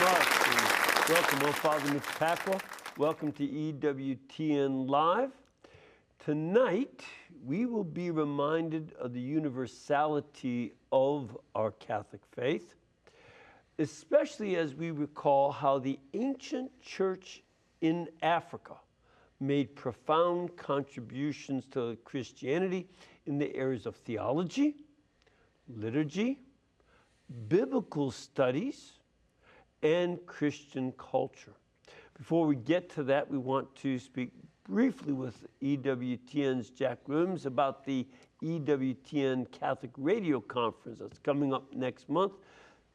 much. And welcome, I'm Father Mitch Aquilina. Welcome to EWTN Live. Tonight, we will be reminded of the universality of our Catholic faith, especially as we recall how the ancient church in Africa made profound contributions to Christianity in the areas of theology, liturgy, biblical studies, and Christian culture. Before we get to that, we want to speak briefly with EWTN's Jack Rims about the EWTN Catholic Radio Conference that's coming up next month.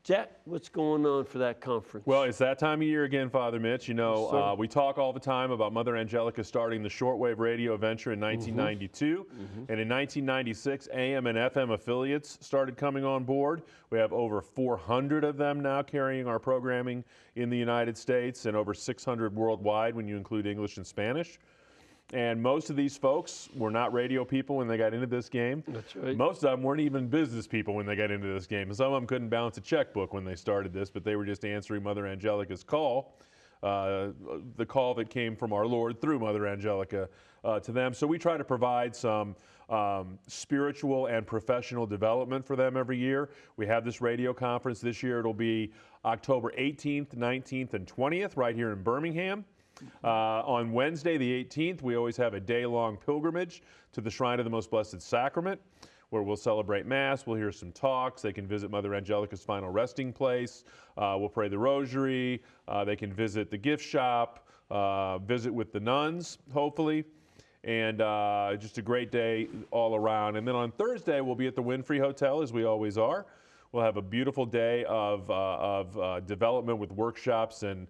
Jack, what's going on for that conference? Well, it's that time of year again, Father Mitch. You know, Yes, we talk all the time about Mother Angelica starting the shortwave radio venture in 1992. And in 1996, AM and FM affiliates started coming on board. We have over 400 of them now carrying our programming in the United States and over 600 worldwide when you include English and Spanish. And most of these folks were not radio people when they got into this game. That's right. Most of them weren't even business people when they got into this game. And some of them couldn't balance a checkbook when they started this, but they were just answering Mother Angelica's call, the call that came from our Lord through Mother Angelica to them. So we try to provide some spiritual and professional development for them every year. We have this radio conference this year. It'll be October 18th, 19th, and 20th right here in Birmingham. On Wednesday, the 18th, we always have a day-long pilgrimage to the Shrine of the Most Blessed Sacrament, where we'll celebrate Mass, we'll hear some talks, they can visit Mother Angelica's final resting place, we'll pray the Rosary, they can visit the gift shop, visit with the nuns, hopefully, and just a great day all around. And then on Thursday, we'll be at the Winfrey Hotel, as we always are. We'll have a beautiful day of development with workshops and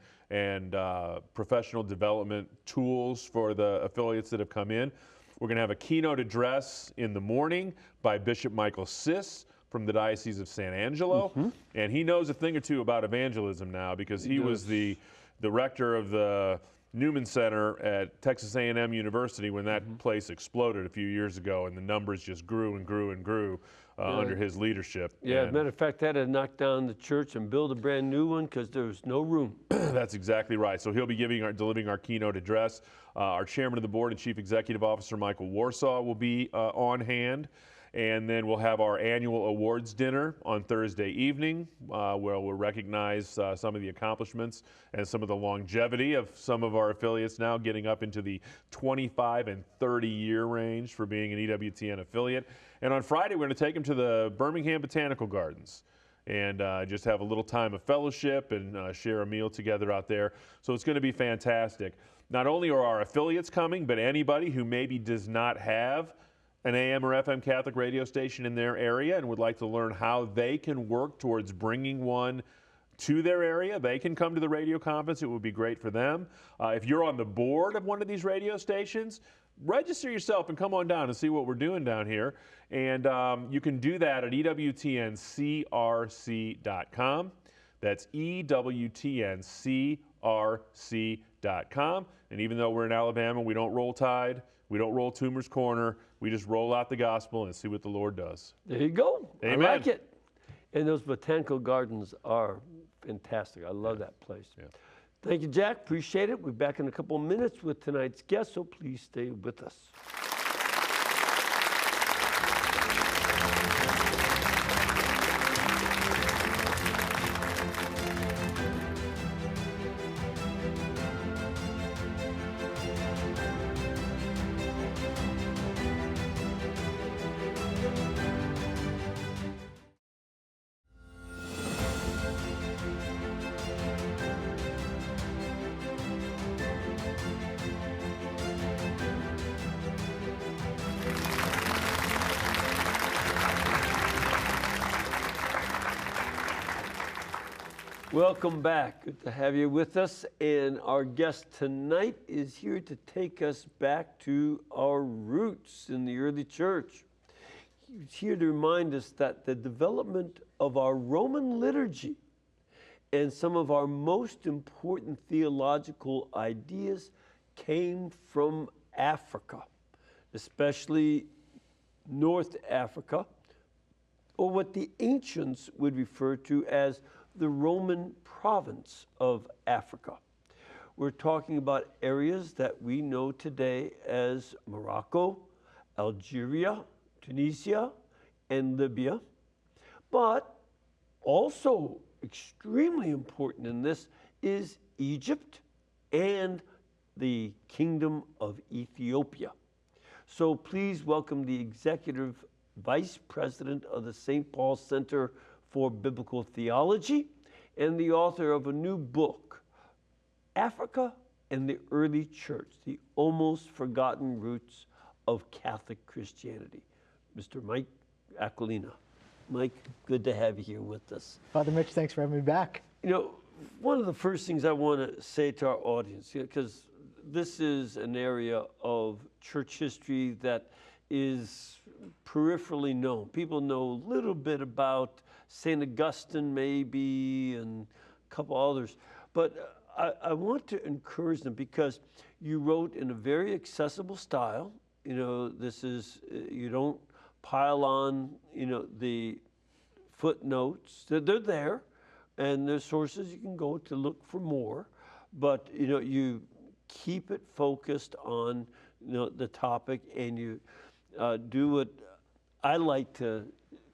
professional development tools for the affiliates that have come in. We're going to have a keynote address in the morning by Bishop Michael Siss from the Diocese of San Angelo. And he knows a thing or two about evangelism now because he was the rector of the Newman Center at Texas A&M University when that place exploded a few years ago, and the numbers just grew and grew and grew under his leadership. Yeah, as a matter of fact, that had knocked down the church and build a brand new one because there was no room. That's exactly right. So he'll be delivering our keynote address. Our chairman of the board and chief executive officer, Michael Warsaw, will be on hand. And then we'll have our annual awards dinner on Thursday evening, where we'll recognize some of the accomplishments and some of the longevity of some of our affiliates now getting up into the 25 and 30 year range for being an EWTN affiliate. And on Friday, we're going to take them to the Birmingham Botanical Gardens and just have a little time of fellowship and share a meal together out there. So it's going to be fantastic. Not only are our affiliates coming, but anybody who maybe does not have an AM or FM Catholic radio station in their area and would like to learn how they can work towards bringing one to their area, they can come to the radio conference. It would be great for them. If you're on the board of one of these radio stations, register yourself and come on down and see what we're doing down here. And you can do that at EWTNCRC.com. That's EWTNCRC.com. And even though we're in Alabama, we don't roll Tide, we don't roll Toomer's Corner, we just roll out the gospel and see what the Lord does. There you go. Amen. I like it. And those botanical gardens are fantastic. I love that place. Yeah. Thank you, Jack. Appreciate it. We're back in a couple of minutes with tonight's guest, so please stay with us. Welcome back. Good to have you with us. And our guest tonight is here to take us back to our roots in the early church. He's here to remind us that the development of our Roman liturgy and some of our most important theological ideas came from Africa, especially North Africa, or what the ancients would refer to as the Roman province of Africa. We're talking about areas that we know today as Morocco, Algeria, Tunisia, and Libya. But also extremely important in this is Egypt and the Kingdom of Ethiopia. So please welcome the Executive Vice President of the St. Paul Center for Biblical Theology and the author of a new book, Africa and the Early Church, the Almost Forgotten Roots of Catholic Christianity, Mr. Mike Aquilina. Mike, good to have you here with us. Father Mitch, thanks for having me back. You know, one of the first things I want to say to our audience, because this is an area of church history that is peripherally known. People know a little bit about St. Augustine maybe and a couple others, but I want to encourage them because you wrote in a very accessible style. You know, this is, you don't pile on, you know, the footnotes. They're there, and there's sources you can go to look for more, but, you know, you keep it focused on, you know, the topic, and you do what I like to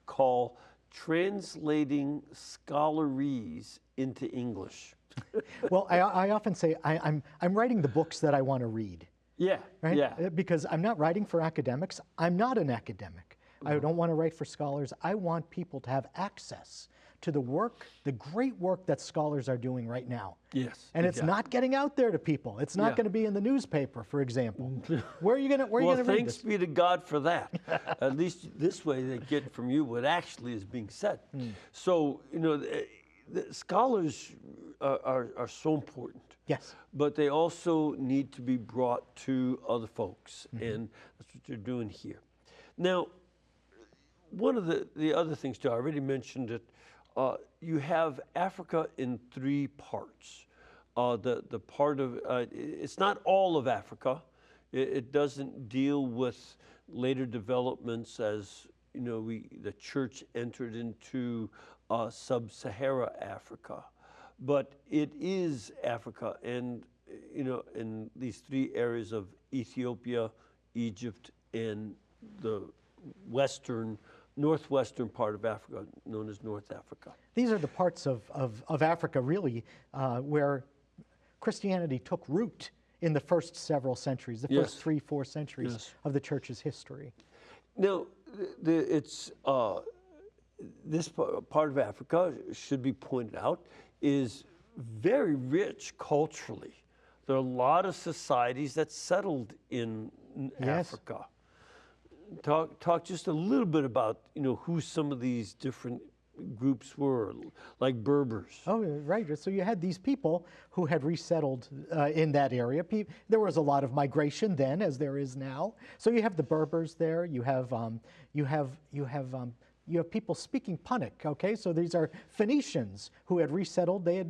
call translating scholarese into English. Well, I often say I'm writing the books that I want to read. Yeah, right? yeah. Because I'm not writing for academics. I'm not an academic. I don't want to write for scholars. I want people to have access to the work, the great work that scholars are doing right now. Yes. And it's not getting out there to people. It's not going to be in the newspaper, for example. Where are you going to read this? Well, thanks be to God for that. At least this way they get from you what actually is being said. So, you know, the scholars are so important. Yes. But they also need to be brought to other folks, and that's what you're doing here. Now, one of the other things, too, I already mentioned it, you have Africa in three parts. The part of, it's not all of Africa. It doesn't deal with later developments as, you know, the church entered into sub-Sahara Africa. But it is Africa, and, you know, in these three areas of Ethiopia, Egypt, and the northwestern part of Africa, known as North Africa. These are the parts of Africa, really, where Christianity took root in the first several centuries, the first 3-4 centuries of the church's history. Now, it's this part of Africa, should be pointed out, is very rich culturally. There are a lot of societies that settled in Africa. Talk just a little bit about, you know, who some of these different groups were, like Berbers. Oh, right. So you had these people who had resettled in that area. There was a lot of migration then, as there is now. So you have the Berbers there. You have people speaking Punic. Okay, so these are Phoenicians who had resettled. They're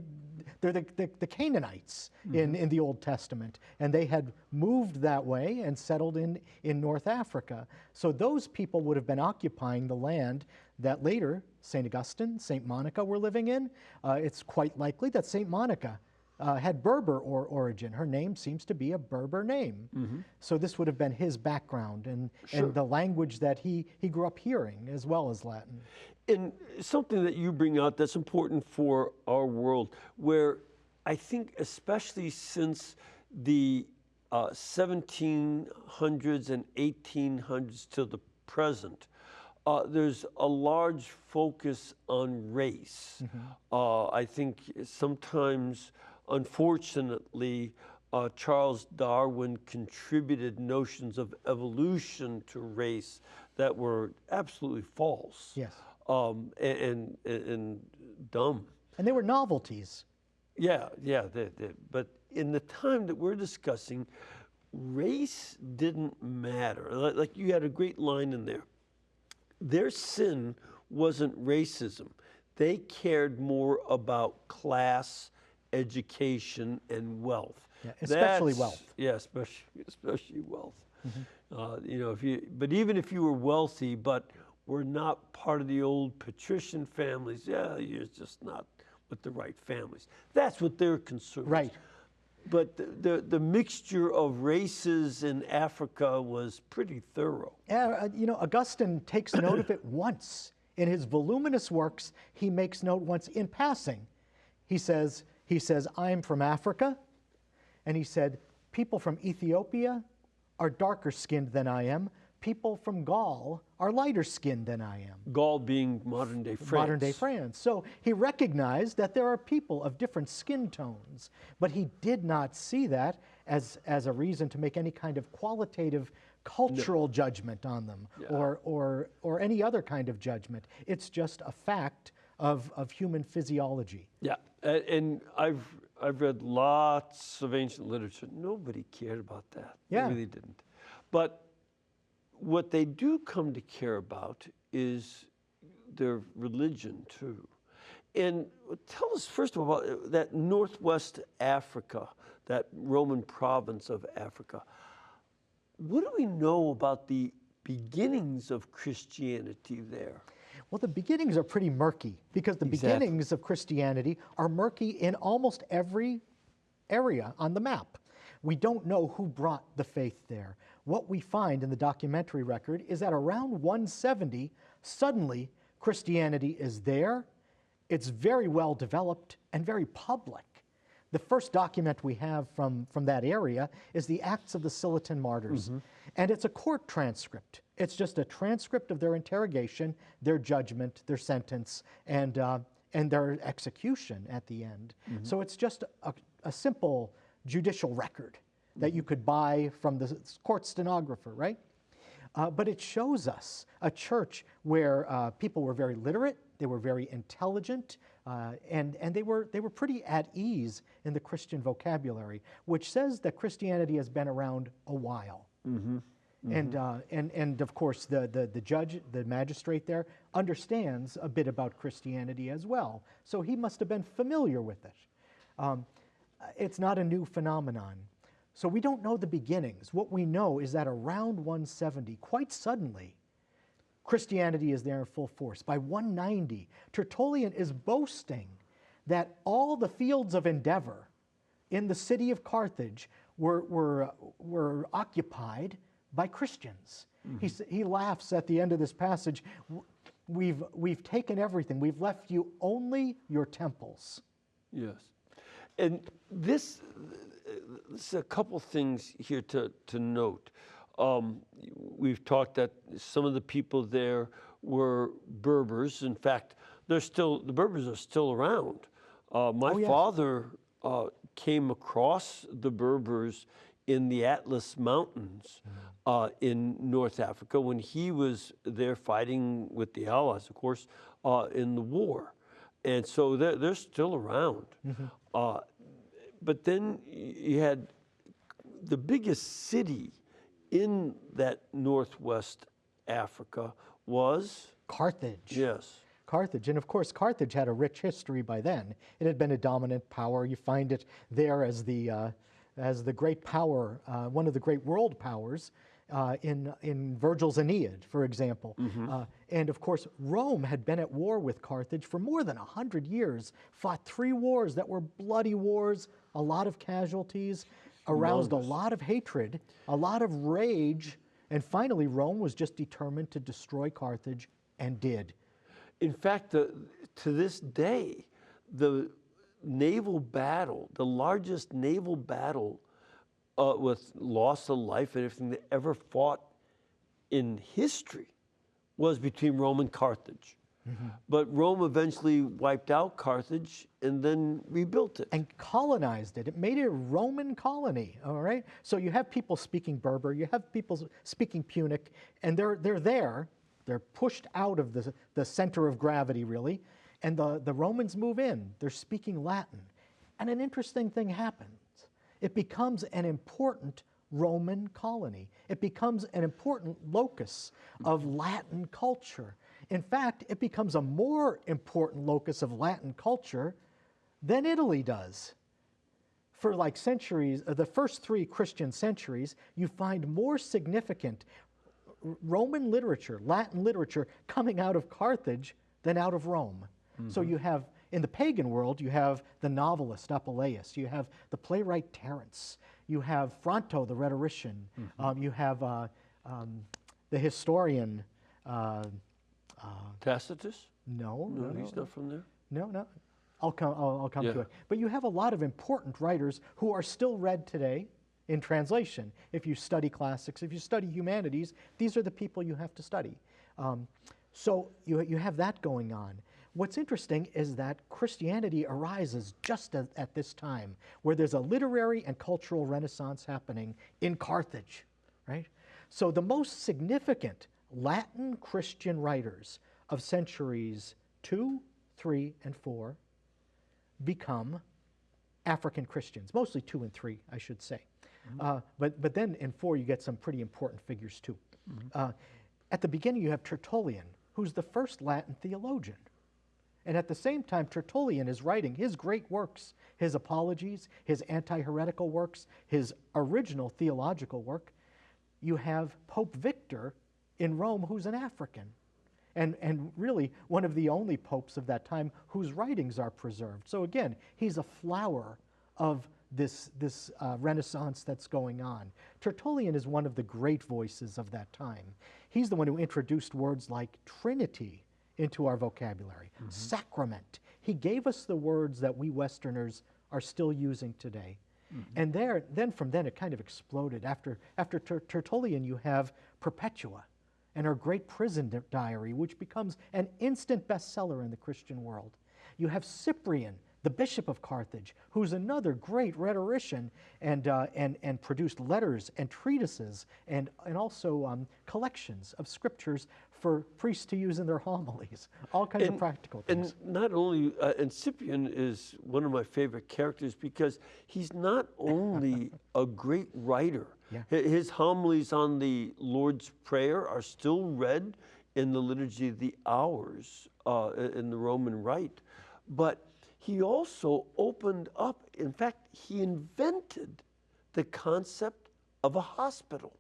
the Canaanites in the Old Testament, and they had moved that way and settled in North Africa. So those people would have been occupying the land that later St. Augustine, St. Monica were living in. It's quite likely that St. Monica had Berber origin. Her name seems to be a Berber name. So this would have been his background and the language that he grew up hearing, as well as Latin. And something that you bring out that's important for our world, where I think especially since the 1700s and 1800s to the present, there's a large focus on race. I think sometimes, unfortunately, Charles Darwin contributed notions of evolution to race that were absolutely false. Yes. And dumb. And they were novelties. Yeah. But in the time that we're discussing, race didn't matter. Like you had a great line in there. Their sin wasn't racism. They cared more about class, education, and wealth. Yeah, especially wealth. Yeah, especially wealth. You know, but even if you were wealthy, but were not part of the old patrician families, you're just not with the right families. That's what their concern was. Right. But the mixture of races in Africa was pretty thorough. You know, Augustine takes note of it once. In his voluminous works, he makes note once in passing. He says, I'm from Africa, and he said, people from Ethiopia are darker skinned than I am. People from Gaul are lighter skinned than I am. Gaul being modern-day France. Modern-day France. So he recognized that there are people of different skin tones, but he did not see that as a reason to make any kind of qualitative cultural judgment on them, or any other kind of judgment. It's just a fact of human physiology. Yeah, and I've read lots of ancient literature. Nobody cared about that. Yeah. They really didn't. But what they do come to care about is their religion too. And tell us first of all about that Northwest Africa, that Roman province of Africa. What do we know about the beginnings of Christianity there? Well, the beginnings are pretty murky, because the beginnings of Christianity are murky in almost every area on the map. We don't know who brought the faith there. What we find in the documentary record is that around 170, suddenly Christianity is there. It's very well developed and very public. The first document we have from that area is the Acts of the Ewtn martyrs. And it's a court transcript. It's just a transcript of their interrogation, their judgment, their sentence, and their execution at the end. So it's just a simple judicial record that you could buy from the court stenographer, right? But it shows us a church where people were very literate, they were very intelligent, and they were pretty at ease in the Christian vocabulary, which says that Christianity has been around a while. And of course the judge, the magistrate there, understands a bit about Christianity as well, so he must have been familiar with it. It's not a new phenomenon. So we don't know the beginnings. What we know is that around 170, quite suddenly, Christianity is there in full force. By 190, Tertullian is boasting that all the fields of endeavor in the city of Carthage were occupied by Christians. He laughs at the end of this passage, we've taken everything, we've left you only your temples. Yes. And this is a couple things here to note. We've talked that some of the people there were Berbers. In fact, the Berbers are still around. My father came across the Berbers in the Atlas Mountains in North Africa when he was there fighting with the Allies, of course, in the war. And so they're still around. But then you had the biggest city in that Northwest Africa was? Carthage. Yes. Carthage. And of course, Carthage had a rich history by then. It had been a dominant power. You find it there as the great power, one of the great world powers in Virgil's Aeneid, for example. And of course, Rome had been at war with Carthage for more than 100 years, fought 3 wars that were bloody wars, a lot of casualties, aroused a lot of hatred, a lot of rage, and finally Rome was just determined to destroy Carthage, and did. In fact, to this day, the naval battle, the largest naval battle with loss of life and everything that ever fought in history was between Rome and Carthage. But Rome eventually wiped out Carthage and then rebuilt it. And colonized it. It made it a Roman colony, all right? So you have people speaking Berber, you have people speaking Punic, and they're there. They're pushed out of the center of gravity, really, and the Romans move in. They're speaking Latin. And an interesting thing happens. It becomes an important Roman colony. It becomes an important locus of Latin culture. In fact, it becomes a more important locus of Latin culture than Italy does. For like centuries, the first 3 Christian centuries, you find more significant Roman literature, Latin literature, coming out of Carthage than out of Rome. So you have In the pagan world, you have the novelist Apuleius, you have the playwright Terence, you have Fronto, the rhetorician, you have the historian. Tacitus? No, He's not from there. No. I'll come Yeah. to it. But you have a lot of important writers who are still read today in translation. If you study classics, if you study humanities, these are the people you have to study. So you have that going on. What's interesting is that Christianity arises just at this time, where there's a literary and cultural renaissance happening in Carthage, right? So the most significant Latin Christian writers of centuries 2, 3, and 4 become African Christians, mostly 2 and 3, I should say. But then in 4 you get some pretty important figures too. At the beginning you have Tertullian, who's the first Latin theologian. And at the same time, Tertullian is writing his great works, his apologies, his anti-heretical works, his original theological work. You have Pope Victor in Rome, who's an African, and really one of the only popes of that time whose writings are preserved. So again, he's a flower of this Renaissance that's going on. Tertullian is one of the great voices of that time. He's the one who introduced words like Trinity into our vocabulary, sacrament. He gave us the words that we Westerners are still using today. And then from then it kind of exploded. After Tertullian, you have Perpetua and her great prison diary, which becomes an instant bestseller in the Christian world. You have Cyprian, the bishop of Carthage, who's another great rhetorician and produced letters and treatises and also collections of scriptures for priests to use in their homilies, all kinds of practical things. And not only, and Cyprian is one of my favorite characters because he's not only a great writer. Yeah. His homilies on the Lord's Prayer are still read in the Liturgy of the Hours in the Roman Rite, but he also opened up, in fact, he invented the concept of a hospital.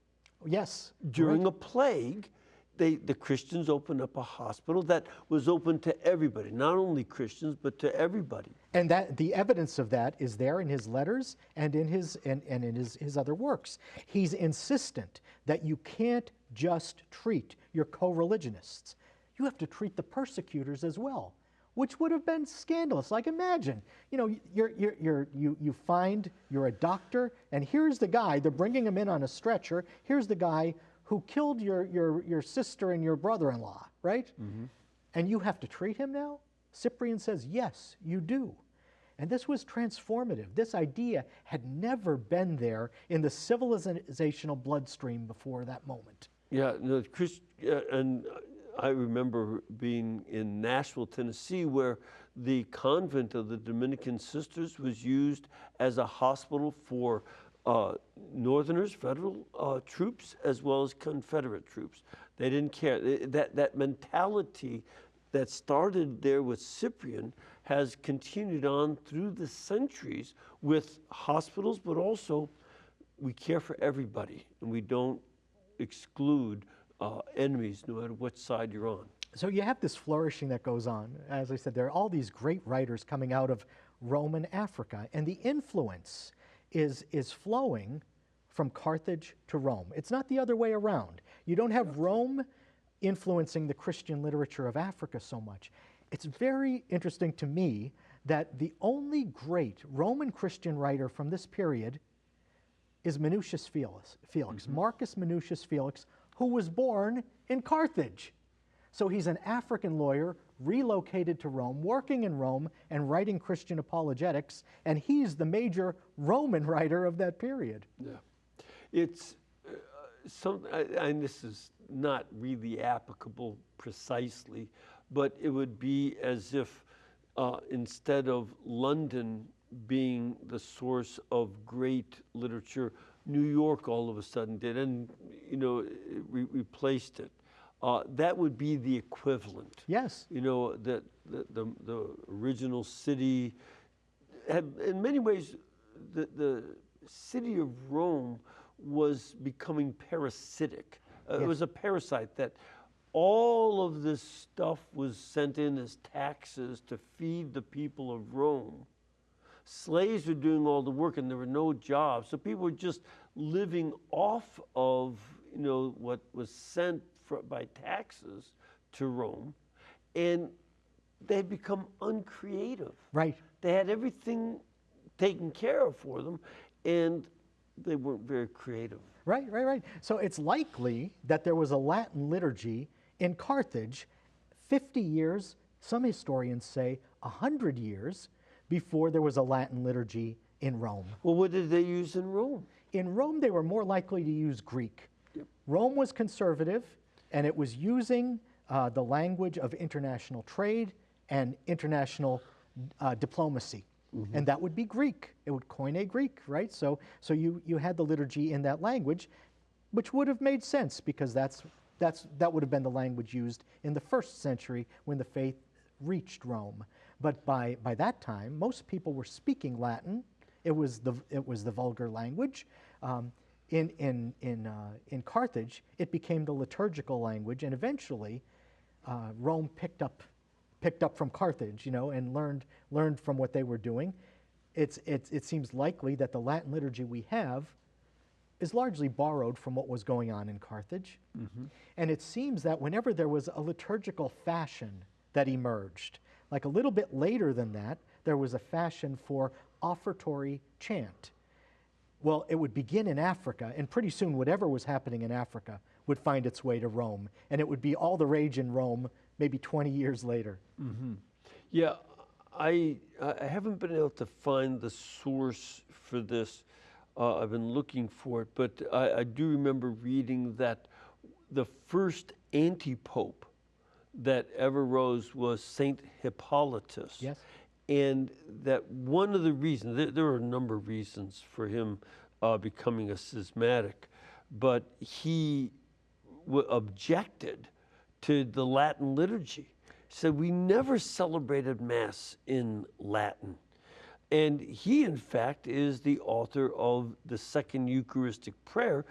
Yes. During a plague, the Christians opened up a hospital that was open to everybody, not only Christians, but to everybody. And that the evidence of that is there in his letters and in his other works. He's insistent that you can't just treat your co-religionists. You have to treat the persecutors as well, which would have been scandalous. Like imagine, you find you're a doctor, and here's the guy. They're bringing him in on a stretcher. Here's the guy who killed your sister and your brother-in-law, right? And you have to treat him now? Cyprian says, yes, you do. And this was transformative. This idea had never been there in the civilizational bloodstream before that moment. Yeah, no, and I remember being in Nashville, Tennessee, where the convent of the Dominican Sisters was used as a hospital for Northerners, federal troops, as well as Confederate troops. They didn't care. That mentality that started there with Cyprian has continued on through the centuries with hospitals, but also we care for everybody, and we don't exclude enemies, no matter what side you're on. So you have this flourishing that goes on. As I said, there are all these great writers coming out of Roman Africa, and the influence is flowing from Carthage to Rome. It's not the other way around. You don't have Rome influencing the Christian literature of Africa so much. It's very interesting to me that the only great Roman Christian writer from this period is Minucius Felix, Marcus Minucius Felix, who was born in Carthage. So he's an African lawyer relocated to Rome, working in Rome and writing Christian apologetics, and he's the major Roman writer of that period. Yeah, it's and this is not really applicable precisely, but it would be as if instead of London being the source of great literature, New York all of a sudden did, and replaced it. That would be the equivalent. Yes. That the original city had, in many ways, the city of Rome was becoming parasitic. It was a parasite that all of this stuff was sent in as taxes to feed the people of Rome. Slaves were doing all the work and there were no jobs. So people were just living off of, what was sent by taxes to Rome. And they had become uncreative. Right. They had everything taken care of for them, and they weren't very creative. Right. So it's likely that there was a Latin liturgy in Carthage 50 years, some historians say 100 years, before there was a Latin liturgy in Rome. Well, what did they use in Rome? In Rome, they were more likely to use Greek. Yep. Rome was conservative, and it was using the language of international trade and international diplomacy. Mm-hmm. And that would be Greek. It would Koine Greek, right? So you had the liturgy in that language, which would have made sense because that would have been the language used in the first century when the faith reached Rome. But by that time, most people were speaking Latin. It was the vulgar language. In Carthage, it became the liturgical language, and eventually, Rome picked up from Carthage, and learned from what they were doing. It seems likely that the Latin liturgy we have is largely borrowed from what was going on in Carthage. Mm-hmm. And it seems that whenever there was a liturgical fashion that emerged, like a little bit later than that, there was a fashion for offertory chant. Well, it would begin in Africa, and pretty soon whatever was happening in Africa would find its way to Rome, and it would be all the rage in Rome maybe 20 years later. Mm-hmm. Yeah, I haven't been able to find the source for this. I've been looking for it, but I do remember reading that the first anti-pope that ever rose was Saint Hippolytus. Yes. And that one of the reasons, there are a number of reasons for him becoming a schismatic, but he objected to the Latin liturgy. He said, we never celebrated Mass in Latin. And he, in fact, is the author of the second Eucharistic prayer,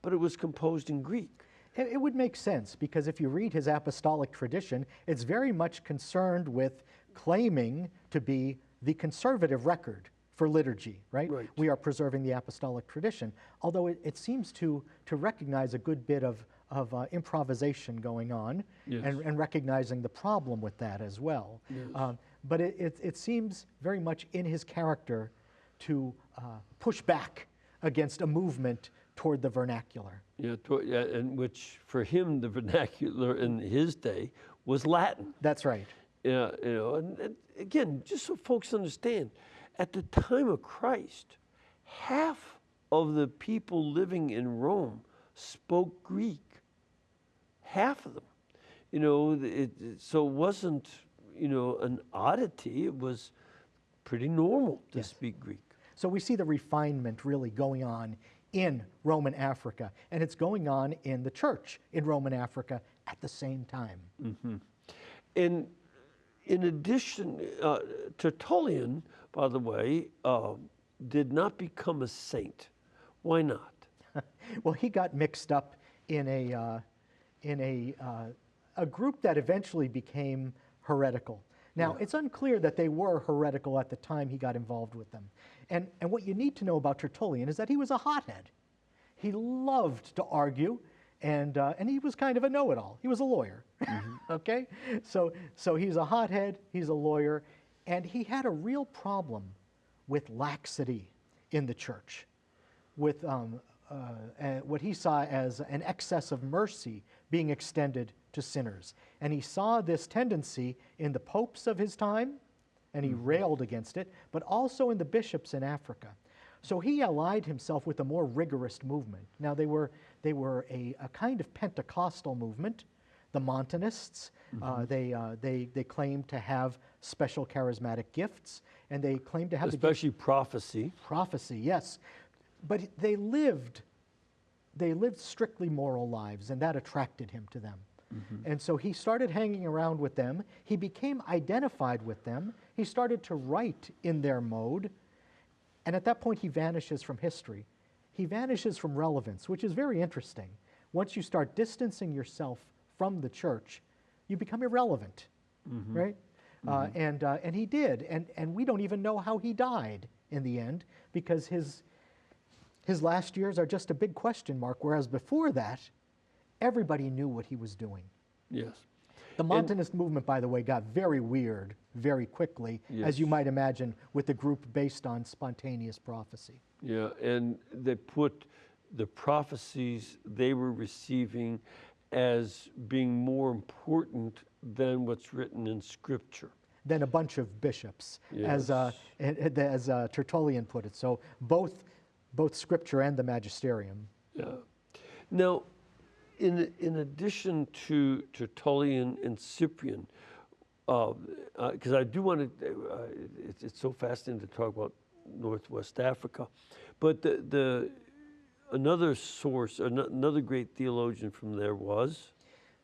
but it was composed in Greek. It would make sense, because if you read his apostolic tradition, it's very much concerned with claiming to be the conservative record for liturgy, right? We are preserving the apostolic tradition, although it seems to recognize a good bit of improvisation going on. Yes. and recognizing the problem with that as well. Yes. But it seems very much in his character to push back against a movement toward the vernacular. Yeah, and which for him, the vernacular in his day was Latin. That's right. Yeah, and again, just so folks understand, at the time of Christ, half of the people living in Rome spoke Greek. Half of them. So it wasn't, an oddity. It was pretty normal to speak Greek. So we see the refinement really going on in Roman Africa, and it's going on in the church in Roman Africa at the same time. Mm-hmm. And in addition, Tertullian, by the way, did not become a saint. Why not? Well, he got mixed up in a group that eventually became heretical. Now, it's unclear that they were heretical at the time he got involved with them. And what you need to know about Tertullian is that he was a hothead. He loved to argue, and he was kind of a know-it-all. He was a lawyer, mm-hmm. Okay? So he's a hothead, he's a lawyer, and he had a real problem with laxity in the church, with what he saw as an excess of mercy being extended to sinners. And he saw this tendency in the popes of his time, and he railed against it, but also in the bishops in Africa. So he allied himself with a more rigorous movement. Now they were a kind of Pentecostal movement, the Montanists. Mm-hmm. They claimed to have special charismatic gifts, and they claimed to have especially prophecy. Prophecy, yes. But they lived strictly moral lives, and that attracted him to them. Mm-hmm. And so he started hanging around with them. He became identified with them. He started to write in their mode. And at that point, he vanishes from history. He vanishes from relevance, which is very interesting. Once you start distancing yourself from the church, you become irrelevant, right? And he did, and we don't even know how he died in the end, because his last years are just a big question mark, whereas before that, everybody knew what he was doing. Yes. The Montanist movement, by the way, got very weird very quickly, as you might imagine, with the group based on spontaneous prophecy. Yeah, and they put the prophecies they were receiving as being more important than what's written in Scripture. Than a bunch of bishops, Yes. as Tertullian put it. So both Scripture and the Magisterium. Yeah. Now, in addition to Tertullian and Cyprian, because I do want to, it's so fascinating to talk about Northwest Africa, but another source, another great theologian from there was?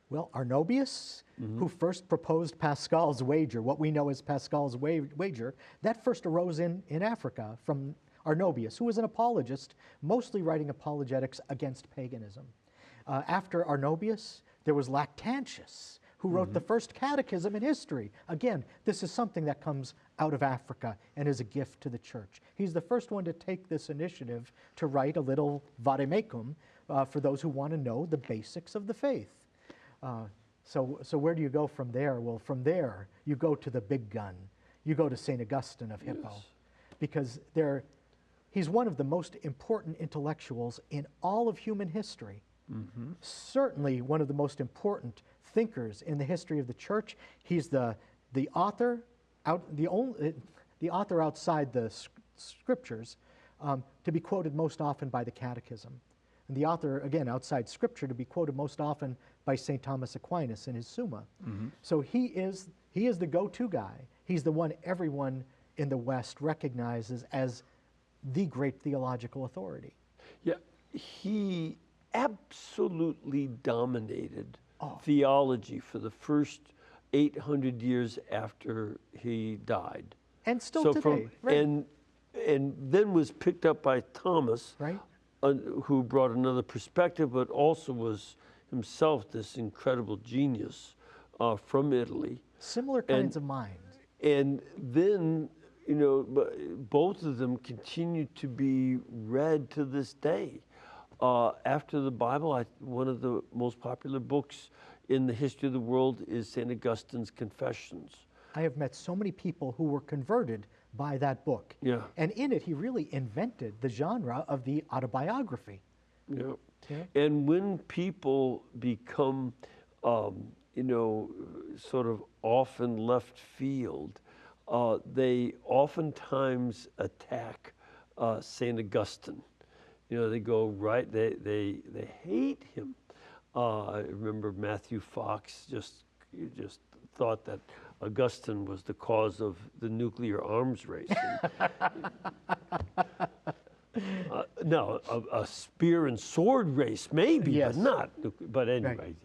Well, Arnobius, who first proposed Pascal's wager, what we know as Pascal's wager, that first arose in Africa from Arnobius, who was an apologist, mostly writing apologetics against paganism. After Arnobius, there was Lactantius, who wrote the first catechism in history. Again, this is something that comes out of Africa and is a gift to the church. He's the first one to take this initiative to write a little vademecum for those who want to know the basics of the faith. So where do you go from there? Well, from there, you go to the big gun. You go to St. Augustine of Hippo, because he's one of the most important intellectuals in all of human history. Certainly one of the most important thinkers in the history of the church. He's the author outside the scriptures to be quoted most often by the Catechism, and the author, again, outside Scripture, to be quoted most often by St. Thomas Aquinas in his Summa. So he is the go-to guy. He's the one everyone in the West recognizes as the great theological authority. Yeah, he absolutely dominated theology for the first 800 years after he died. And still today, right? And then was picked up by Thomas, Right. Who brought another perspective, but also was himself this incredible genius from Italy. Similar kinds of minds. And then, both of them continue to be read to this day. After the Bible, one of the most popular books in the history of the world is St. Augustine's Confessions. I have met so many people who were converted by that book. Yeah. And in it, he really invented the genre of the autobiography. Yeah. Yeah. And when people become, sort of off in left field, they oftentimes attack St. Augustine. They go right, they hate him. I remember Matthew Fox just thought that Augustine was the cause of the nuclear arms race. No, a spear and sword race maybe, Yes. but not. But anyway,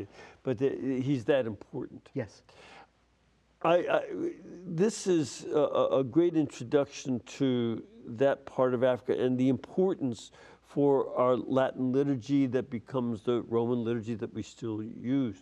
but he's that important. Yes. This is a great introduction to that part of Africa and the importance for our Latin liturgy that becomes the Roman liturgy that we still use.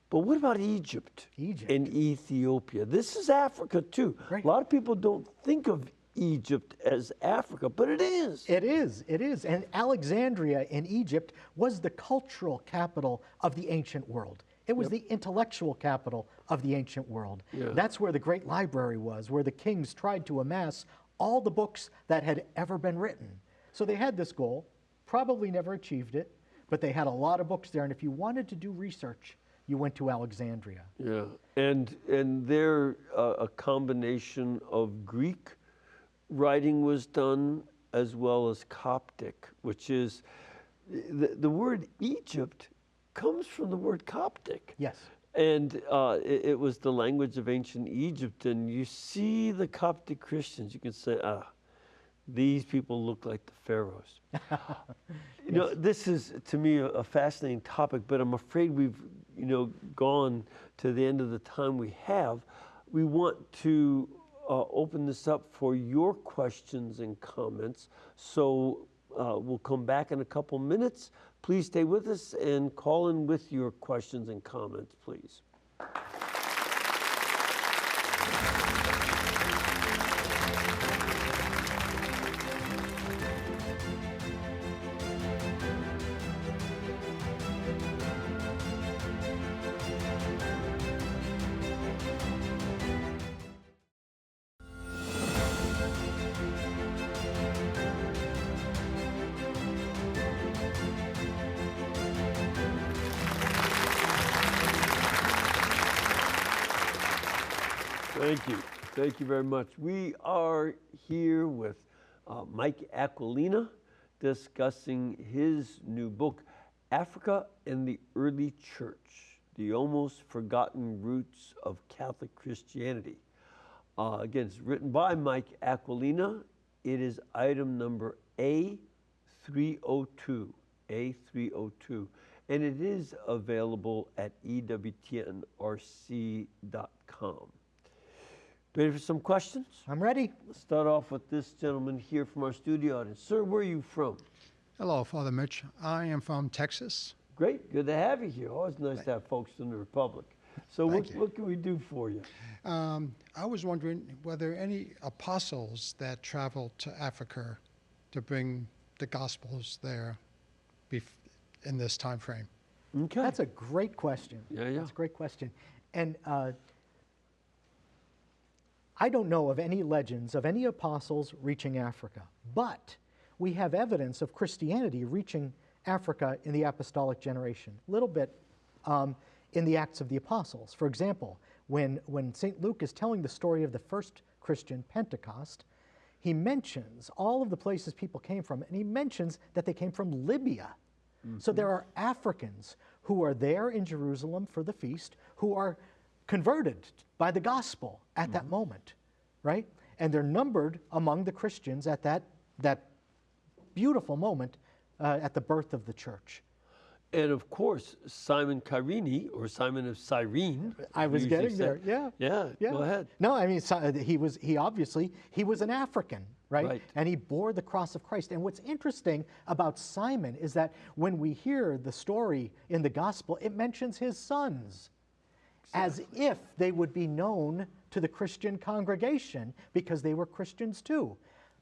But what about Egypt? Egypt. And Ethiopia? This is Africa too. Right. A lot of people don't think of Egypt as Africa, but it is. It is. And Alexandria in Egypt was the cultural capital of the ancient world. It was the intellectual capital of the ancient world. Yeah. That's where the great library was, where the kings tried to amass all the books that had ever been written. So they had this goal, probably never achieved it, but they had a lot of books there. And if you wanted to do research, you went to Alexandria. Yeah, and there a combination of Greek writing was done as well as Coptic, which is, the word Egypt comes from the word Coptic. Yes. And it was the language of ancient Egypt, and you see the Coptic Christians, you can say, these people look like the pharaohs. This is, to me, a fascinating topic, but I'm afraid we've, gone to the end of the time we have. We want to open this up for your questions and comments. So we'll come back in a couple minutes. Please stay with us and call in with your questions and comments, please. Thank you. Thank you very much. We are here with Mike Aquilina discussing his new book, Africa and the Early Church, the Almost Forgotten Roots of Catholic Christianity. Again, it's written by Mike Aquilina. It is item number A302, A302, and it is available at ewtnrc.com. Ready for some questions? I'm ready. Let's start off with this gentleman here from our studio audience. Sir, where are you from? Hello, Father Mitch. I am from Texas. Great, good to have you here. Always nice to have folks from the Republic. So what can we do for you? I was wondering whether any apostles that traveled to Africa to bring the Gospels there in this time frame. Okay. That's a great question. Yeah. That's a great question. And I don't know of any legends of any apostles reaching Africa, but we have evidence of Christianity reaching Africa in the apostolic generation, a little bit in the Acts of the Apostles. For example, when St. Luke is telling the story of the first Christian Pentecost, he mentions all of the places people came from, and he mentions that they came from Libya. Mm-hmm. So there are Africans who are there in Jerusalem for the feast, who are converted by the gospel at that moment, right? And they're numbered among the Christians at that beautiful moment at the birth of the church. And of course, Simon Cyrene, or Simon of Cyrene. I was getting there, yeah. Yeah, go ahead. No, I mean, he was an African, right? And he bore the cross of Christ. And what's interesting about Simon is that when we hear the story in the gospel, it mentions his sons, as if they would be known to the Christian congregation because they were Christians too.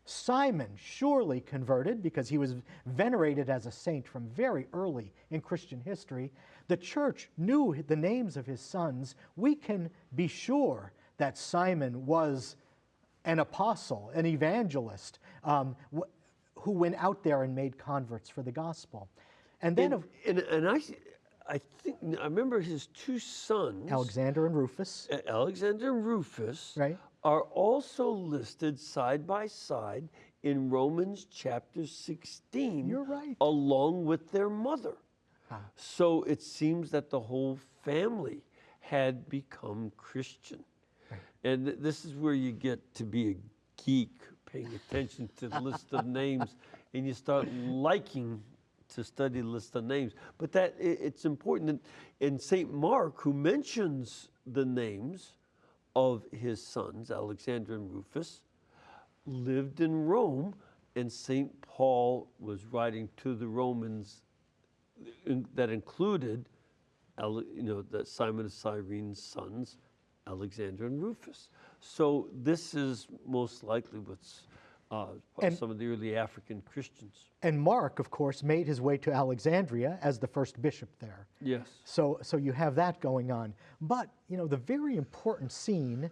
Simon surely converted because he was venerated as a saint from very early in Christian history. The church knew the names of his sons. We can be sure that Simon was an apostle, an evangelist, who went out there and made converts for the gospel. And then I think I remember his two sons, Alexander and Rufus. Right. Are also listed side by side in Romans chapter 16. You're right. Along with their mother. So it seems that the whole family had become Christian. Right. And this is where you get to be a geek, paying attention to the list of names, and you start liking to study the list of names. But it's important. In St. Mark, who mentions the names of his sons, Alexander and Rufus, lived in Rome, and St. Paul was writing to the Romans that included, the Simon of Cyrene's sons, Alexander and Rufus. So this is most likely what's some of the early African Christians. And Mark, of course, made his way to Alexandria as the first bishop there. Yes. So you have that going on. But, the very important scene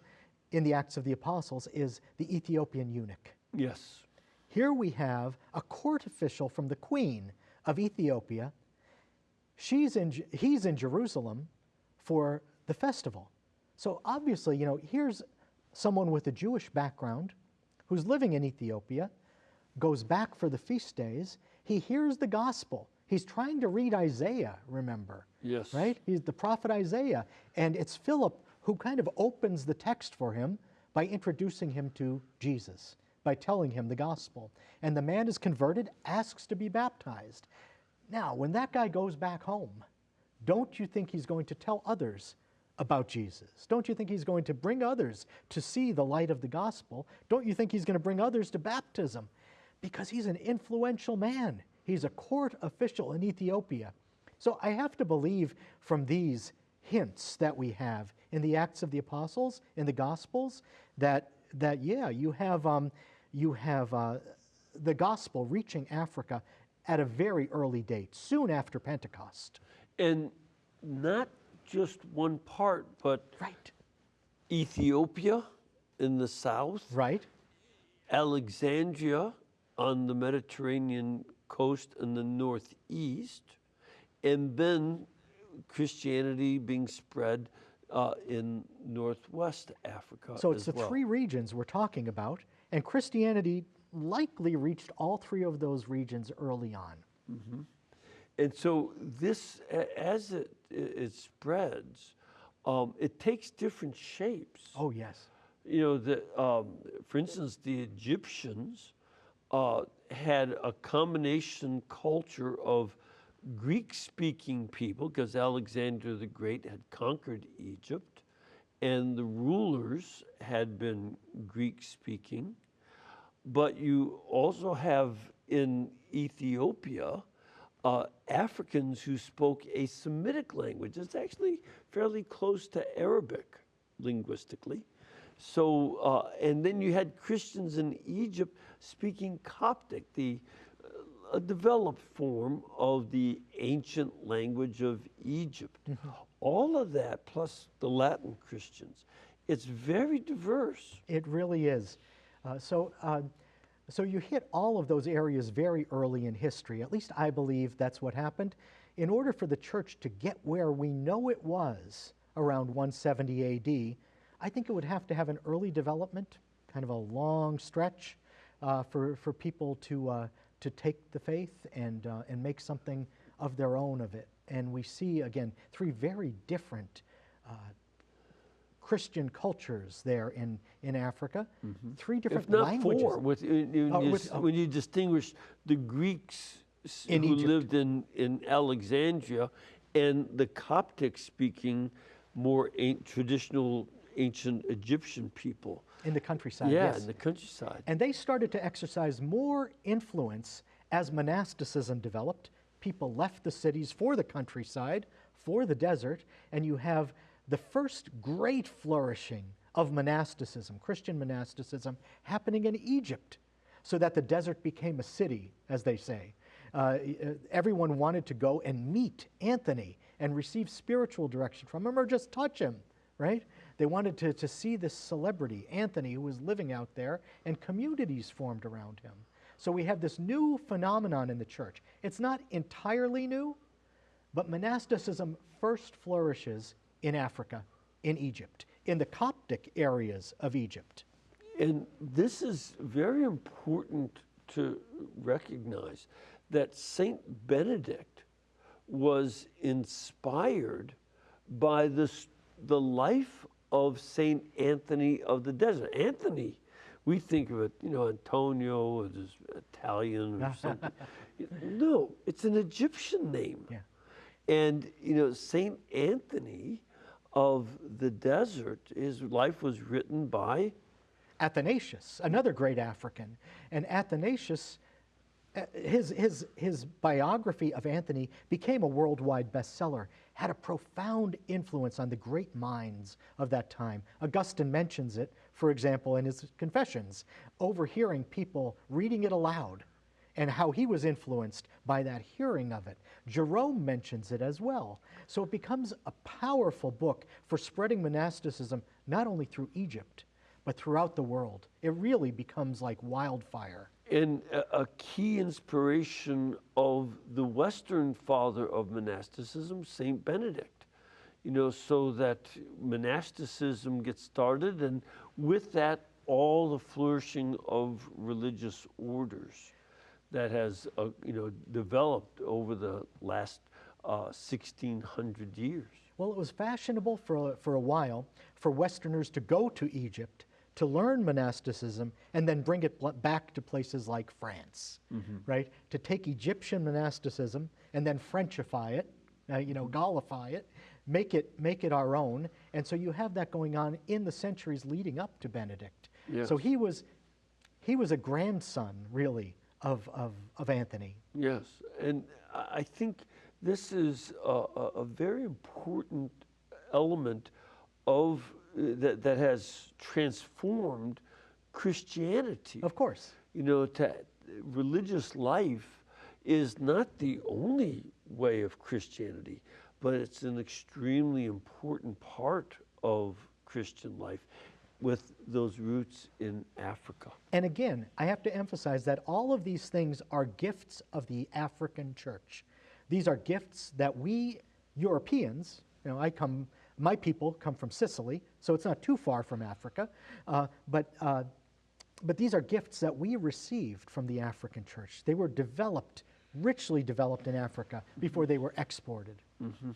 in the Acts of the Apostles is the Ethiopian eunuch. Yes. Here we have a court official from the Queen of Ethiopia. He's in Jerusalem for the festival. So obviously, here's someone with a Jewish background who's living in Ethiopia, goes back for the feast days. He hears the gospel. He's trying to read Isaiah, remember? Yes. Right? He's the prophet Isaiah. And it's Philip who kind of opens the text for him by introducing him to Jesus, by telling him the gospel. And the man is converted, asks to be baptized. Now, when that guy goes back home, don't you think he's going to tell others about Jesus? Don't you think he's going to bring others to see the light of the gospel? Don't you think he's going to bring others to baptism? Because he's an influential man He's a court official in Ethiopia. So I have to believe from these hints that we have in the Acts of the Apostles, in the Gospels, that yeah, you have the gospel reaching Africa at a very early date, soon after Pentecost. And not just one part, but Right. Ethiopia in the south, Right. Alexandria on the Mediterranean coast in the northeast, and then Christianity being spread in northwest Africa. So it's as the well. three regions we're talking about, and Christianity likely reached all three of those regions early on. And so this, as it spreads, it takes different shapes. Oh, yes. You know, for instance, the Egyptians had a combination culture of Greek-speaking people, because Alexander the Great had conquered Egypt, and the rulers had been Greek-speaking. But you also have in Ethiopia Africans who spoke a Semitic language. It's actually fairly close to Arabic linguistically. So, and then you had Christians in Egypt speaking Coptic, a developed form of the ancient language of Egypt. All of that, plus the Latin Christians, it's very diverse. It really is. So you hit all of those areas very early in history. At least I believe that's what happened. In order for the church to get where we know it was around 170 AD, I think it would have to have an early development, kind of a long stretch for people to take the faith and make something of their own of it. And we see, again, three very different Christian cultures there in Africa, three different If not languages. four, when you distinguish the Greeks In who Egypt. lived in Alexandria and the Coptic-speaking, more traditional ancient Egyptian people. In the countryside, Yeah, yes. in the countryside. And they started to exercise more influence as monasticism developed. People left the cities for the countryside, for the desert, and you have the first great flourishing of monasticism, Christian monasticism, happening in Egypt, so that the desert became a city, as they say. Everyone wanted to go and meet Anthony and receive spiritual direction from him or just touch him, right? They wanted to see this celebrity, Anthony, who was living out there, and communities formed around him. So we have this new phenomenon in the church. It's not entirely new, but monasticism first flourishes in Africa, in Egypt, in the Coptic areas of Egypt. And this is very important to recognize that Saint Benedict was inspired by the life of Saint Anthony of the Desert. Anthony, we think of it, Antonio is Italian or something. No, it's an Egyptian name. Yeah. And, Saint Anthony of the Desert, his life was written by Athanasius, another great African. And Athanasius, his biography of Anthony became a worldwide bestseller, had a profound influence on the great minds of that time. Augustine mentions it, for example, in his Confessions, overhearing people reading it aloud and how he was influenced by that hearing of it. Jerome mentions it as well. So it becomes a powerful book for spreading monasticism, not only through Egypt, but throughout the world. It really becomes like wildfire. And a key inspiration of the Western father of monasticism, Saint Benedict, so that monasticism gets started, and with that, all the flourishing of religious orders that has, developed over the last 1,600 years. Well, it was fashionable for a while for Westerners to go to Egypt to learn monasticism and then bring it back to places like France, right? To take Egyptian monasticism and then Frenchify it, Gaulify it, make it our own. And so you have that going on in the centuries leading up to Benedict. Yes. So he was a grandson, really, of Anthony. Yes, and I think this is a very important element of that has transformed Christianity. Of course. You know, religious life is not the only way of Christianity, but it's an extremely important part of Christian life, with those roots in Africa. And again, I have to emphasize that all of these things are gifts of the African church. These are gifts that we Europeans, you know, my people come from Sicily, so it's not too far from Africa, but these are gifts that we received from the African church. They were developed, richly developed in Africa before they were exported. Mm-hmm.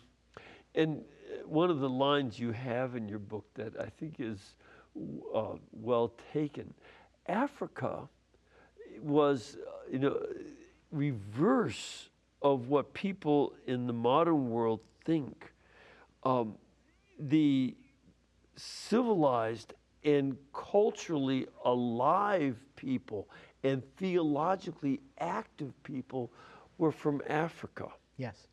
And one of the lines you have in your book that I think is well taken. Africa was, reverse of what people in the modern world think. The civilized and culturally alive people and theologically active people were from Africa. Yes.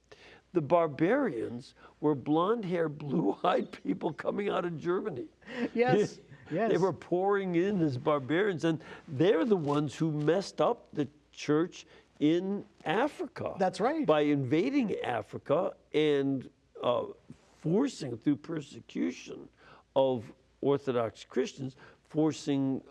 The barbarians were blonde-haired, blue-eyed people coming out of Germany. Yes. Yes. They were pouring in as barbarians, and they're the ones who messed up the church in Africa. That's right. By invading Africa and forcing, through persecution of Orthodox Christians, forcing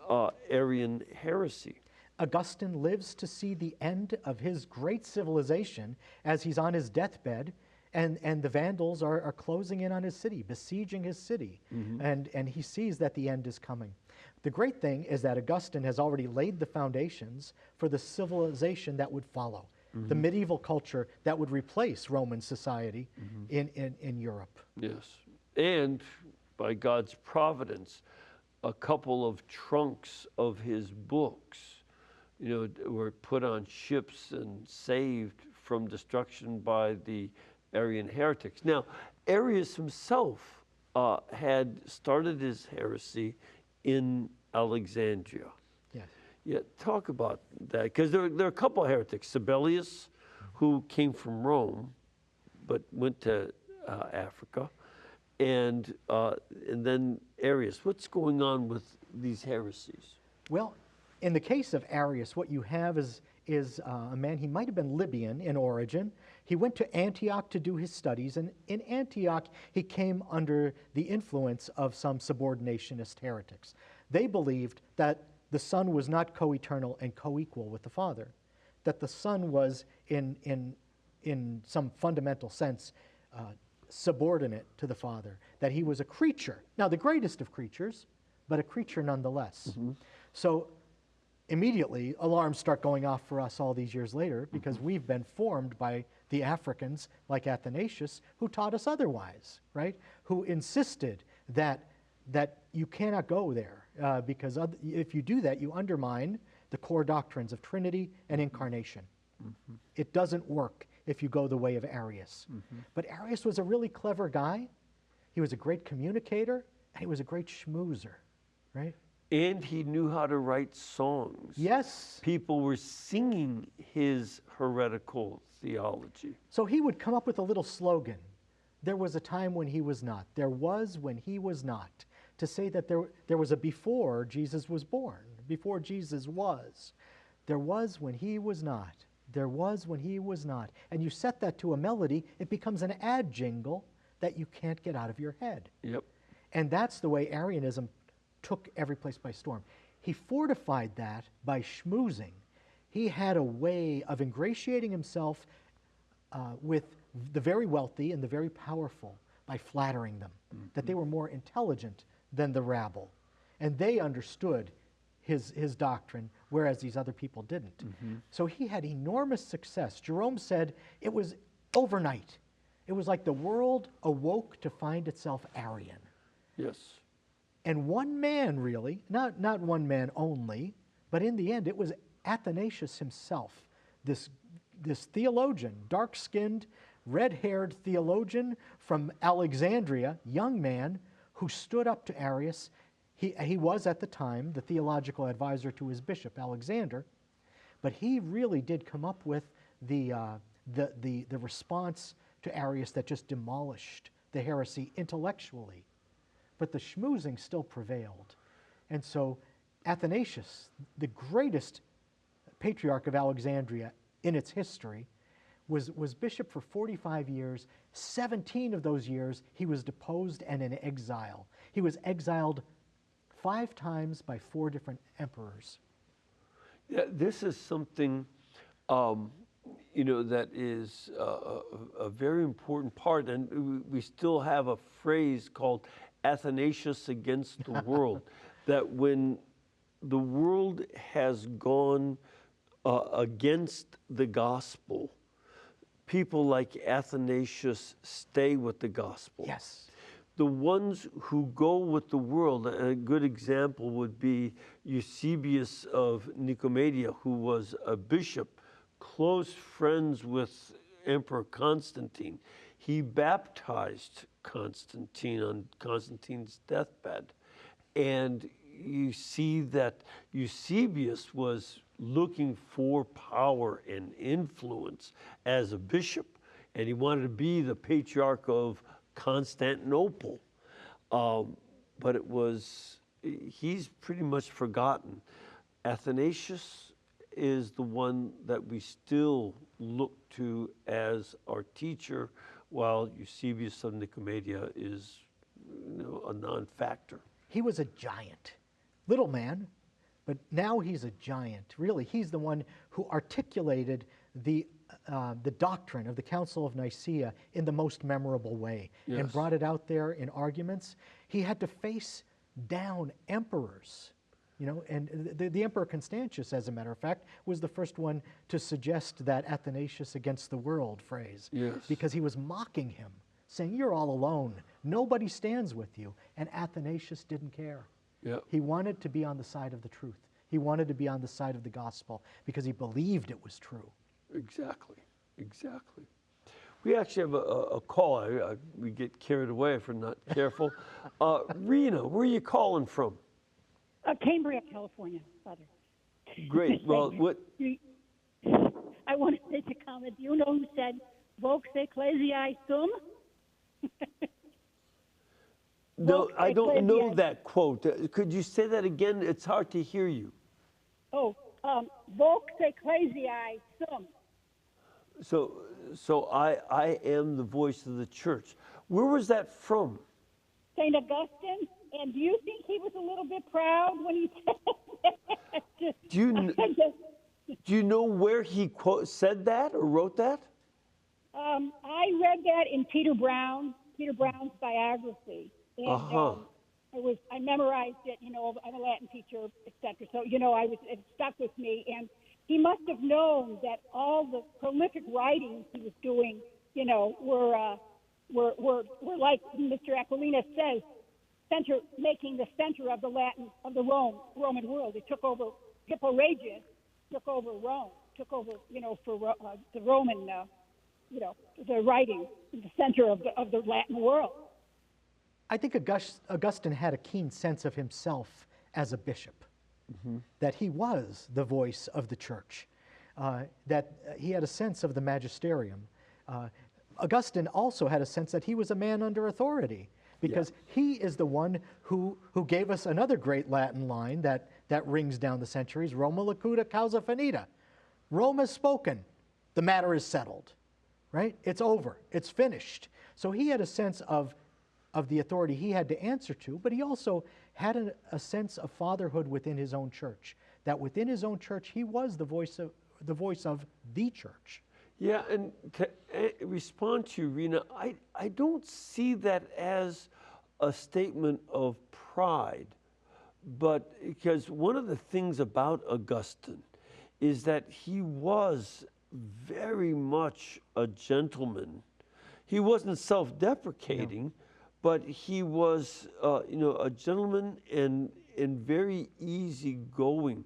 Arian heresy. Augustine lives to see the end of his great civilization as he's on his deathbed, and the Vandals are closing in on his city, besieging his city, and he sees that the end is coming. The great thing is that Augustine has already laid the foundations for the civilization that would follow, the medieval culture that would replace Roman society in Europe. Yes, and by God's providence, a couple of trunks of his books, were put on ships and saved from destruction by the Arian heretics. Now, Arius himself had started his heresy in Alexandria. Yes. Yeah, talk about that, because there are a couple of heretics. Sibelius, who came from Rome, but went to Africa, and then Arius. What's going on with these heresies? Well, in the case of Arius, what you have is a man, he might have been Libyan in origin. He went to Antioch to do his studies, and in Antioch, he came under the influence of some subordinationist heretics. They believed that the Son was not co-eternal and co-equal with the Father, that the Son was, in some fundamental sense, subordinate to the Father, that he was a creature. Now, the greatest of creatures, but a creature nonetheless. So, immediately, alarms start going off for us all these years later, because we've been formed by the Africans like Athanasius, who taught us otherwise, right? Who insisted that you cannot go there, because if you do that, you undermine the core doctrines of Trinity and Incarnation. It doesn't work if you go the way of Arius. But Arius was a really clever guy. He was a great communicator, and he was a great schmoozer, right? And he knew how to write songs. Yes. People were singing his heretical theology. So he would come up with a little slogan. There was a time when he was not. There was when he was not. To say that there was a before Jesus was born, before Jesus was. There was when he was not. There was when he was not. And you set that to a melody, it becomes an ad jingle that you can't get out of your head. Yep. And that's the way Arianism took every place by storm. He fortified that by schmoozing. He had a way of ingratiating himself with the very wealthy and the very powerful by flattering them, that they were more intelligent than the rabble. And they understood his doctrine, whereas these other people didn't. So he had enormous success. Jerome said it was overnight. It was like the world awoke to find itself Arian. Yes. And one man, really, not one man only, but in the end, it was Athanasius himself, this theologian, dark-skinned, red-haired theologian from Alexandria, young man, who stood up to Arius. He was, at the time, the theological advisor to his bishop, Alexander, But he really did come up with the response to Arius that just demolished the heresy intellectually. But the schmoozing still prevailed. And so Athanasius, the greatest patriarch of Alexandria in its history, was bishop for 45 years. 17 of those years he was deposed and in exile. He was exiled 5 times by 4 different emperors. Yeah, this is something, that is a very important part. And we still have a phrase called Athanasius against the world, that when the world has gone against the gospel, people like Athanasius stay with the gospel. Yes. The ones who go with the world, a good example would be Eusebius of Nicomedia, who was a bishop, close friends with Emperor Constantine. He baptized Constantine on Constantine's deathbed. And you see that Eusebius was looking for power and influence as a bishop, and he wanted to be the patriarch of Constantinople. But he's pretty much forgotten. Athanasius is the one that we still look to as our teacher, while Eusebius of Nicomedia is a non-factor. He was a giant, little man, but now he's a giant. Really, he's the one who articulated the doctrine of the Council of Nicaea in the most memorable way, Yes. and brought it out there in arguments. He had to face down emperors, and the Emperor Constantius, as a matter of fact, was the first one to suggest that Athanasius against the world phrase, Yes. because he was mocking him, saying, "You're all alone. Nobody stands with you." And Athanasius didn't care. Yeah. He wanted to be on the side of the truth. He wanted to be on the side of the gospel because he believed it was true. Exactly. We actually have a call. We get carried away if we're not careful. Rena, where are you calling from? Cambria, California, Father. Great. Well, what? I want to make a comment. Do you know who said, "Vox ecclesiae sum"? No, Vox I don't know ecclesiae. that quote. Could you say that again? It's hard to hear you. Vox ecclesiae sum. So I am the voice of the church. Where was that from? St. Augustine. And do you think he was a little bit proud when he said that? Do you know where he said that or wrote that? I read that in Peter Brown's biography. And, I memorized it, I'm a Latin teacher, etc. So, it stuck with me. And he must have known that all the prolific writings he was doing, were like Mr. Aquilina says, making the center of the Roman world. It took over, Hippo Regius took over Rome, for the Roman, the writing, the center of the Latin world. I think Augustine had a keen sense of himself as a bishop, that he was the voice of the church, that he had a sense of the magisterium. Augustine also had a sense that he was a man under authority, because he is the one who gave us another great Latin line that rings down the centuries, Roma locuta causa finita. Rome has spoken. The matter is settled, right? It's over. It's finished. So he had a sense of the authority he had to answer to, but he also had a sense of fatherhood within his own church, that within his own church he was the voice of the church. Yeah, and to respond to you, Rena, I don't see that as a statement of pride, but because one of the things about Augustine is that he was very much a gentleman. He wasn't self-deprecating, but he was, a gentleman and very easygoing.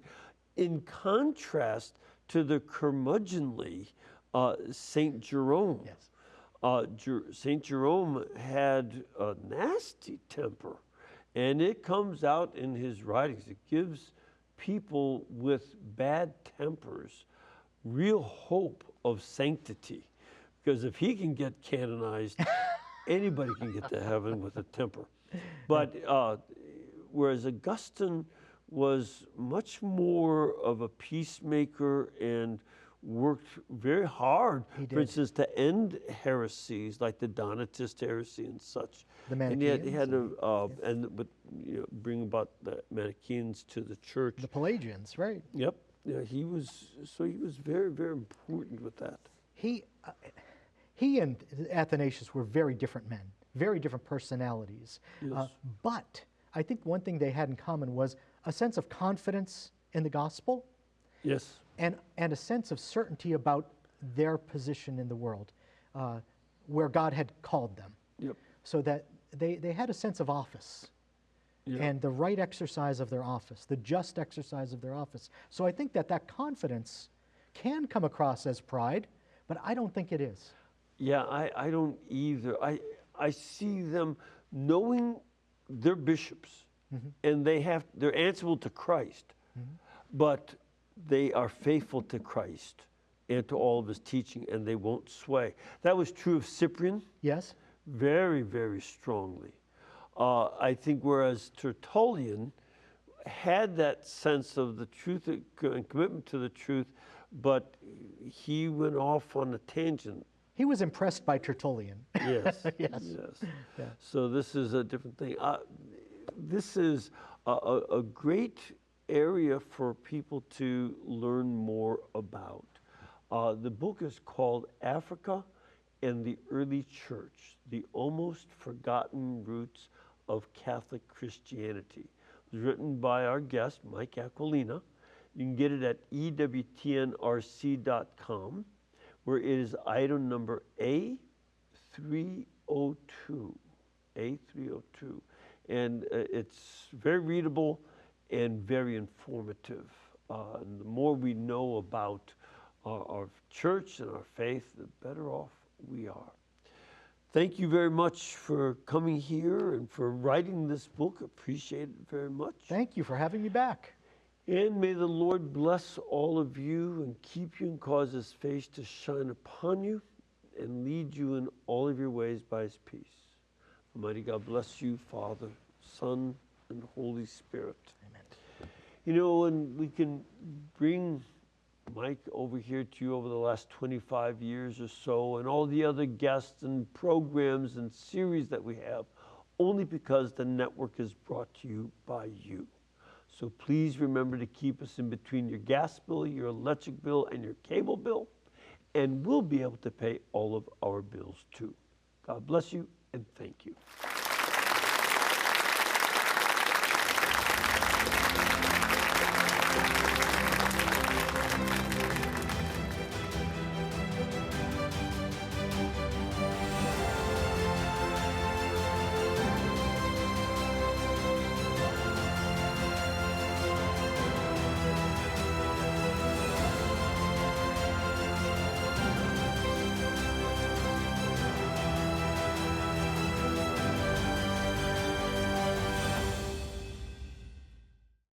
In contrast to the curmudgeonly Saint Jerome. Yes. Saint Jerome had a nasty temper, and it comes out in his writings. It gives people with bad tempers real hope of sanctity. Because if he can get canonized, anybody can get to heaven with a temper. But whereas Augustine was much more of a peacemaker and worked very hard, for instance, to end heresies like the Donatist heresy and such. The And yet he had Manichaeans. but bring about the Manichaeans to the church. The Pelagians, right? Yep. Yeah, he was very, very important with that. He and Athanasius were very different men, very different personalities. Yes. But I think one thing they had in common was a sense of confidence in the gospel. Yes. And a sense of certainty about their position in the world, where God had called them. Yep. So that they had a sense of office, Yep. and the right exercise of their office, the just exercise of their office. So I think that confidence can come across as pride, but I don't think it is. Yeah, I don't either. I see them knowing they're bishops, and they're answerable to Christ, but they are faithful to Christ and to all of his teaching, and they won't sway. That was true of Cyprian. Yes? Very, very strongly. I think whereas Tertullian had that sense of the truth and commitment to the truth, but he went off on a tangent. He was impressed by Tertullian. Yes. Yes. Yes. Yeah. So this is a different thing. This is a great area for people to learn more about. The book is called Africa and the Early Church, the Almost Forgotten Roots of Catholic Christianity. It was written by our guest, Mike Aquilina. You can get it at ewtnrc.com, where it is item number A302. A302. And it's very readable and very informative. And the more we know about our church and our faith, the better off we are. Thank you very much for coming here and for writing this book. Appreciate it very much. Thank you for having me back. And may the Lord bless all of you and keep you and cause his face to shine upon you and lead you in all of your ways by his peace. Almighty God bless you, Father, Son, and Holy Spirit. Amen. You know, and we can bring Mike over here to you over the last 25 years or so, and all the other guests and programs and series that we have, only because the network is brought to you by you. So please remember to keep us in between your gas bill, your electric bill, and your cable bill, and we'll be able to pay all of our bills too. God bless you, and thank you.